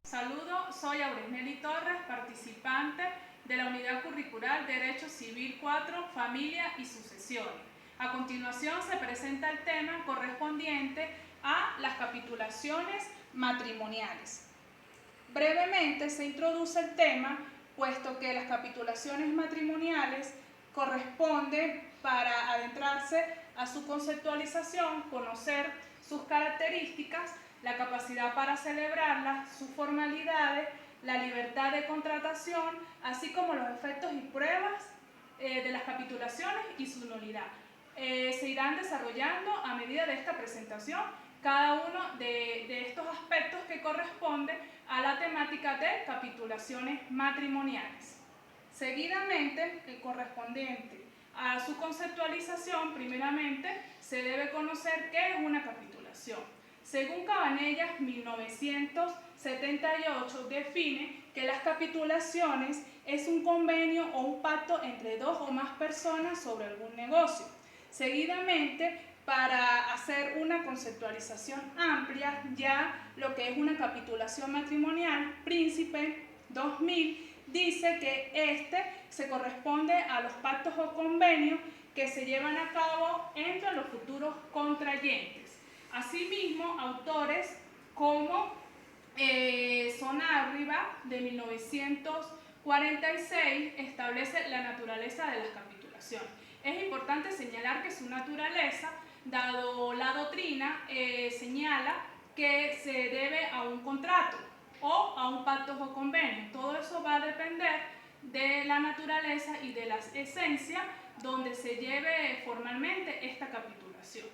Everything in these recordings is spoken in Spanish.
Saludo, soy Auresnelly Torres, participante de la Unidad Curricular Derecho Civil 4, Familia y Sucesiones. A continuación se presenta el tema correspondiente a las capitulaciones matrimoniales. Brevemente se introduce el tema, puesto que las capitulaciones matrimoniales corresponde, para adentrarse a su conceptualización, conocer sus características, la capacidad para celebrarlas, sus formalidades, la libertad de contratación, así como los efectos y pruebas de las capitulaciones y su nulidad. Se irán desarrollando a medida de esta presentación cada uno de estos aspectos que corresponden a la temática de capitulaciones matrimoniales. Seguidamente, el correspondiente a su conceptualización, primeramente, se debe conocer qué es una capitulación. Según Cabanellas, 1978, define que las capitulaciones es un convenio o un pacto entre dos o más personas sobre algún negocio. Seguidamente, para hacer una conceptualización amplia, ya lo que es una capitulación matrimonial, Príncipe 2000 dice que este se corresponde a los pactos o convenios que se llevan a cabo entre los futuros contrayentes. Asimismo, autores como Sonárriba, de 1946, establece la naturaleza de las capitulaciones. Es importante señalar que su naturaleza, dado la doctrina, señala que se debe a un contrato o a un pacto o convenio. Todo eso va a depender de la naturaleza y de la esencia donde se lleve formalmente esta capitulación.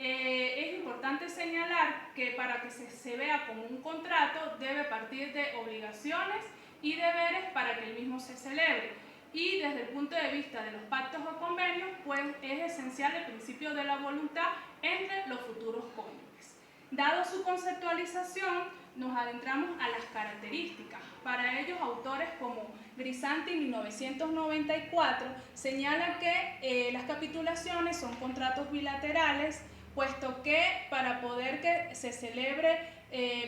Es importante señalar que para que se vea como un contrato debe partir de obligaciones y deberes para que el mismo se celebre. Y desde el punto de vista de los pactos o convenios, pues es esencial el principio de la voluntad entre los futuros cónyuges. Dado su conceptualización, nos adentramos a las características. Para ellos, autores como Grisanti, 1994, señalan que las capitulaciones son contratos bilaterales, puesto que para poder que se celebre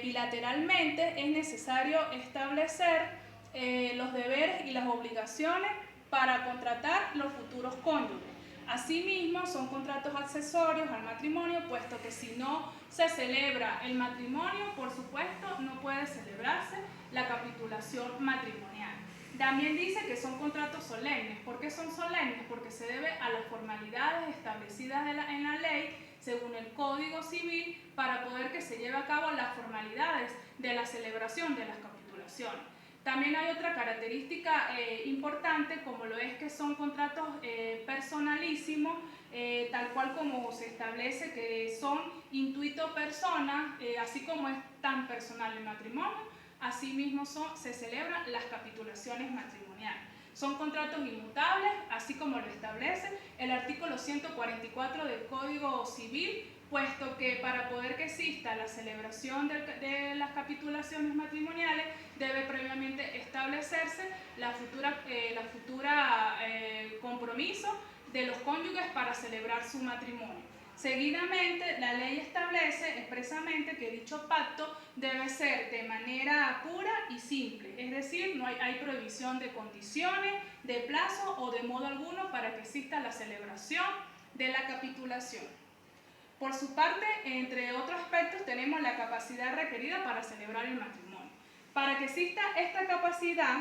bilateralmente es necesario establecer los deberes y las obligaciones para contratar los futuros cónyuges. Asimismo, son contratos accesorios al matrimonio, puesto que si no se celebra el matrimonio, por supuesto, no puede celebrarse la capitulación matrimonial. También dice que son contratos solemnes. ¿Por qué son solemnes? Porque se debe a las formalidades establecidas en la ley, según el Código Civil, para poder que se lleve a cabo las formalidades de la celebración de las capitulaciones. También hay otra característica importante, como lo es que son contratos personalísimos, tal cual como se establece que son intuito persona, así como es tan personal el matrimonio, asimismo se celebran las capitulaciones matrimoniales. Son contratos inmutables, así como lo establece el artículo 144 del Código Civil, puesto que para poder que exista la celebración de las capitulaciones matrimoniales debe previamente establecerse la futura compromiso de los cónyuges para celebrar su matrimonio. Seguidamente, la ley establece expresamente que dicho pacto debe ser de manera pura y simple, es decir, no hay prohibición de condiciones, de plazo o de modo alguno para que exista la celebración de la capitulación. Por su parte, entre otros aspectos, tenemos la capacidad requerida para celebrar el matrimonio. Para que exista esta capacidad,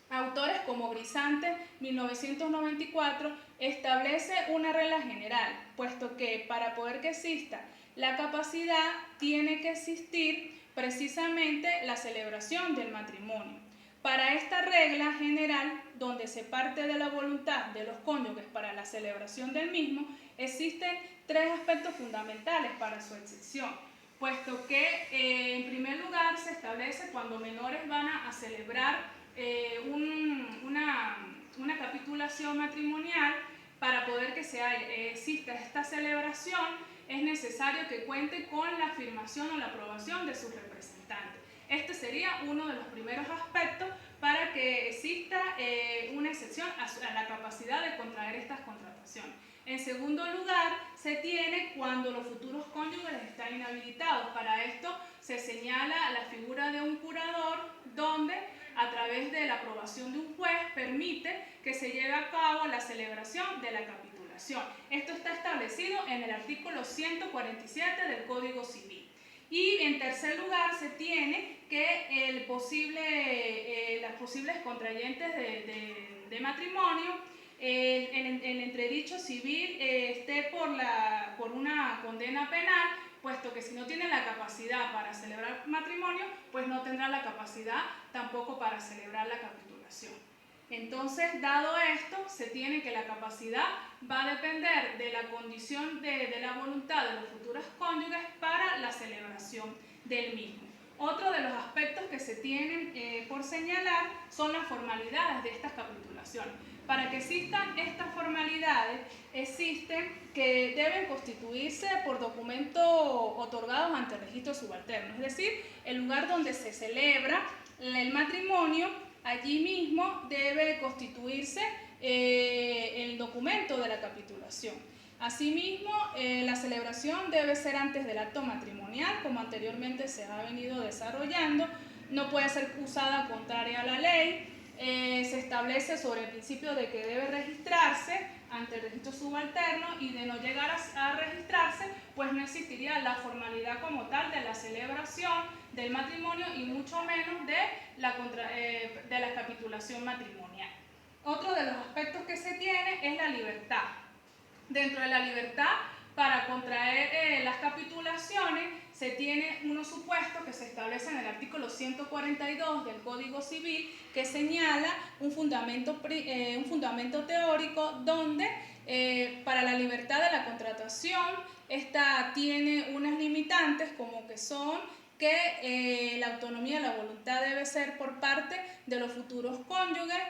autores como Grisanti, 1994, establece una regla general, puesto que para poder que exista la capacidad tiene que existir precisamente la celebración del matrimonio. Para esta regla general, donde se parte de la voluntad de los cónyuges para la celebración del mismo, existen tres aspectos fundamentales para su excepción, puesto que en primer lugar se establece cuando menores van a celebrar una capitulación matrimonial. Para poder que exista esta celebración es necesario que cuente con la afirmación o la aprobación de sus representantes. Este sería uno de los primeros aspectos para que exista una excepción a la capacidad de contraer estas contrataciones. En segundo lugar, se tiene cuando los futuros cónyuges están inhabilitados. Para esto se señala la figura de un curador aprobación de un juez permite que se lleve a cabo la celebración de la capitulación. Esto está establecido en el artículo 147 del Código Civil. Y en tercer lugar se tiene que las posibles contrayentes de matrimonio, en entredicho civil esté por una condena penal, puesto que si no tiene la capacidad para celebrar matrimonio, pues no tendrá la capacidad tampoco para celebrar la capitulación. Entonces, dado esto, se tiene que la capacidad va a depender de la condición de la voluntad de los futuros cónyuges para la celebración del mismo. Otro de los aspectos que se tienen por señalar son las formalidades de estas capitulaciones. Para que existan estas formalidades, existen que deben constituirse por documentos otorgados ante el registro subalterno, es decir, el lugar donde se celebra el matrimonio, allí mismo debe constituirse el documento de la capitulación. Asimismo, la celebración debe ser antes del acto matrimonial, como anteriormente se ha venido desarrollando, no puede ser usada contraria a la ley. Se establece sobre el principio de que debe registrarse ante el registro subalterno, y de no llegar a registrarse, pues no existiría la formalidad como tal de la celebración del matrimonio y mucho menos de la capitulación matrimonial. Otro de los aspectos que se tiene es la libertad. Dentro de la libertad para contraer las capitulaciones se tiene unos supuestos que se establecen en el artículo 142 del Código Civil, que señala un fundamento teórico donde para la libertad de la contratación esta tiene unas limitantes, como que son que la autonomía de la voluntad debe ser por parte de los futuros cónyuges.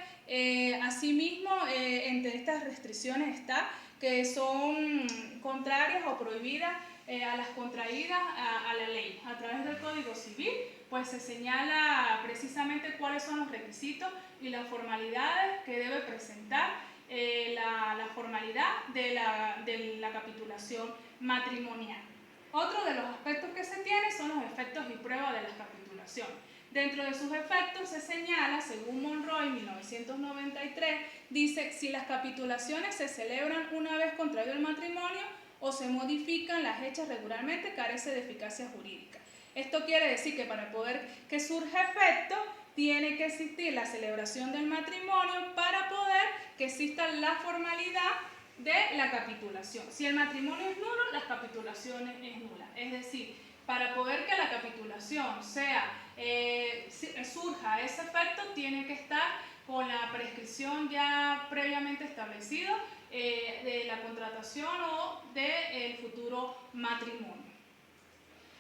Asimismo, entre estas restricciones está que son contrarias o prohibidas a las contraídas a la ley. A través del Código Civil, pues se señala precisamente cuáles son los requisitos y las formalidades que debe presentar la formalidad de la capitulación matrimonial. Otro de los aspectos que se tiene son los efectos y pruebas de las capitulaciones. Dentro de sus efectos se señala, según Monroy, 1993, dice: si las capitulaciones se celebran una vez contraído el matrimonio o se modifican las hechas regularmente, carece de eficacia jurídica. Esto quiere decir que para poder que surja efecto, tiene que existir la celebración del matrimonio para poder que exista la formalidad de la capitulación. Si el matrimonio es nulo, las capitulaciones es nula. Es decir, para poder que la capitulación surja ese efecto, tiene que estar con la prescripción ya previamente establecida de la contratación o del futuro matrimonio.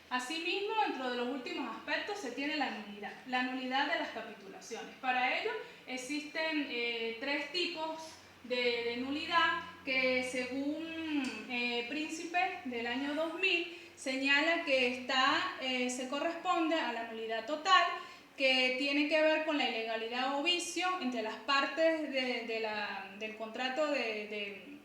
Asimismo, dentro de los últimos aspectos se tiene la nulidad de las capitulaciones. Para ello existen tres tipos de nulidad que, según Príncipe del año 2000, señala que se corresponde a la nulidad total, que tiene que ver con la ilegalidad o vicio entre las partes del contrato de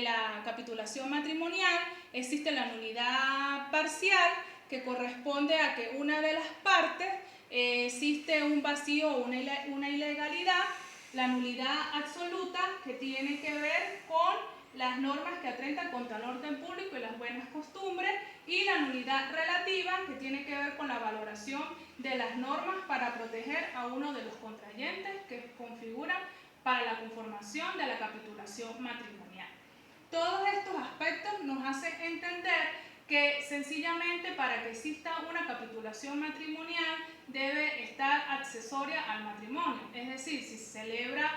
la capitulación matrimonial. Existe la nulidad parcial, que corresponde a que una de las partes existe un vacío o una ilegalidad. La nulidad absoluta, que tiene que ver con las normas que atentan contra el orden público y las buenas costumbres, y la nulidad relativa, que tiene que ver con la valoración de las normas para proteger a uno de los contrayentes que configuran para la conformación de la capitulación matrimonial. Todos estos aspectos nos hacen entender que sencillamente para que exista una capitulación matrimonial debe estar accesoria al matrimonio, es decir, si se celebra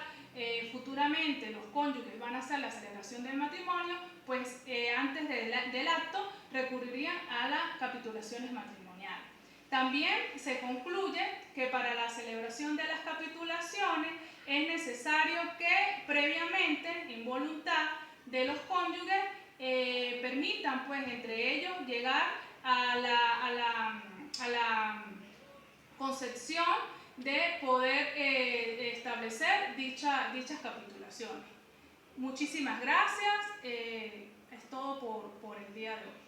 futuramente, los cónyuges van a hacer la celebración del matrimonio, pues antes del acto recurrirían a las capitulaciones matrimoniales. También se concluye que para la celebración de las capitulaciones es necesario que previamente, en voluntad de los cónyuges, permitan pues entre ellos llegar a la concepción de poder establecer dichas capitulaciones. Muchísimas gracias, es todo por el día de hoy.